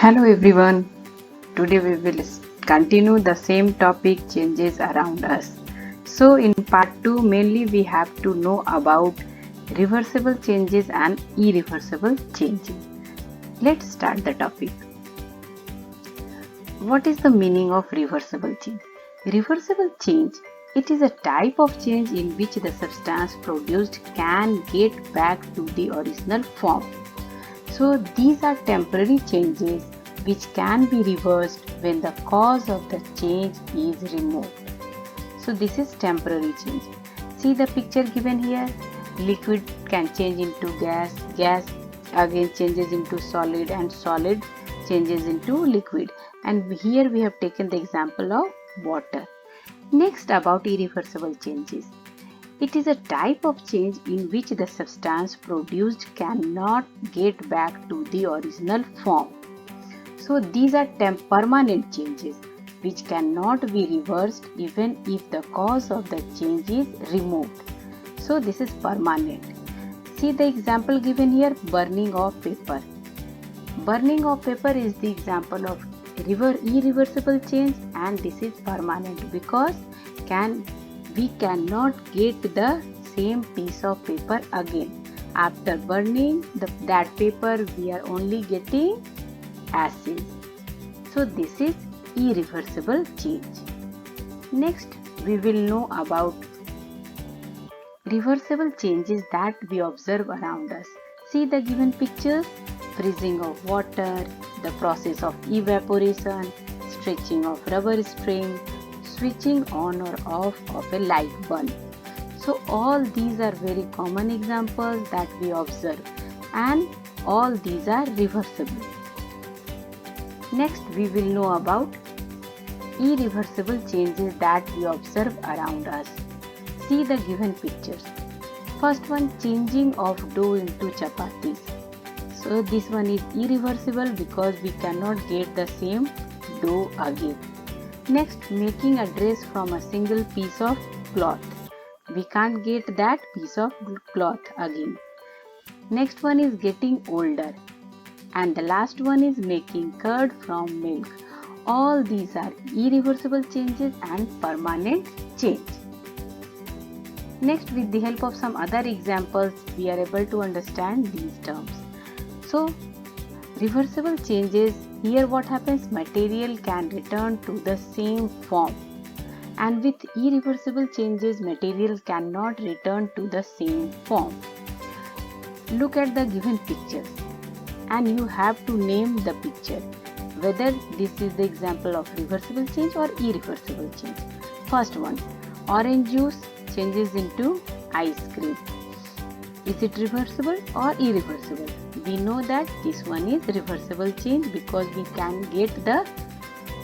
Hello everyone. Today we will continue the same topic, changes around us. So in part 2 mainly we have to know about reversible changes and irreversible changes. Let's start the topic. What is the meaning of reversible change? Reversible change, it is a type of change in which the substance produced can get back to the original form. So these are temporary changes which can be reversed when the cause of the change is removed. So this is temporary change. See the picture given here. Liquid can change into gas, gas again changes into solid, and solid changes into liquid. And here we have taken the example of water. Next, about irreversible changes. It is a type of change in which the substance produced cannot get back to the original form. So these are permanent changes which cannot be reversed even if the cause of the change is removed. So this is permanent. See the example given here, burning of paper. Burning of paper is the example of irreversible change, and this is permanent because we cannot get the same piece of paper again. After burning that paper, we are only getting acid. So this is irreversible change. Next, we will know about reversible changes that we observe around us. See the given pictures: freezing of water, the process of evaporation, stretching of rubber string, switching on or off of a light bulb. So all these are very common examples that we observe, and all these are reversible. Next, we will know about irreversible changes that we observe around us. See the given pictures. First one, changing of dough into chapatis. So this one is irreversible because we cannot get the same dough again. Next, making a dress from a single piece of cloth. We can't get that piece of cloth again. Next one is getting older. And the last one is making curd from milk. All these are irreversible changes and permanent change. Next, with the help of some other examples, we are able to understand these terms. So, reversible changes, here what happens, material can return to the same form, and with irreversible changes material cannot return to the same form. Look at the given pictures and you have to name the picture whether this is the example of reversible change or irreversible change. First one, orange juice changes into ice cream. Is it reversible or irreversible? We know that this one is reversible change because we can get the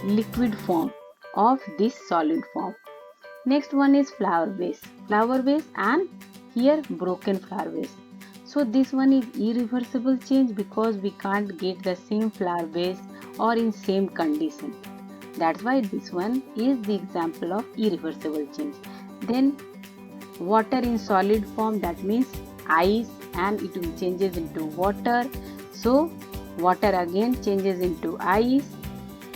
liquid form of this solid form. Next one is flower vase and here broken flower vase. So this one is irreversible change because we can't get the same flower vase or in same condition. That's why this one is the example of irreversible change. Then water in solid form, that means ice, and it will changes into water. So water again changes into ice.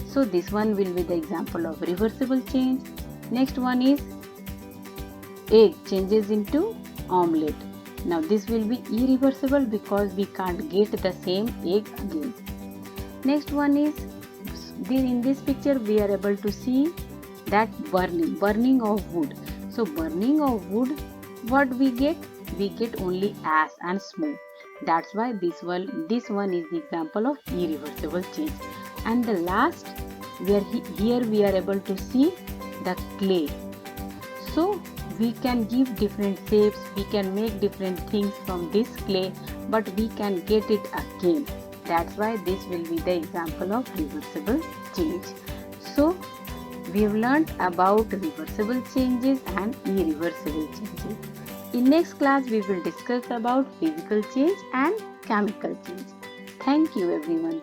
So this one will be the example of reversible change. Next one is egg changes into omelette. Now this will be irreversible because we can't get the same egg again. Next one is, in this picture we are able to see that burning of wood. So burning of wood, what we get? We get only ash and smoke. That's why this one is the example of irreversible change. And the last, here we are able to see the clay. So we can give different shapes, we can make different things from this clay, but we can get it again. That's why this will be the example of reversible change. So we have learned about reversible changes and irreversible changes. In next class, we will discuss about physical change and chemical change. Thank you everyone.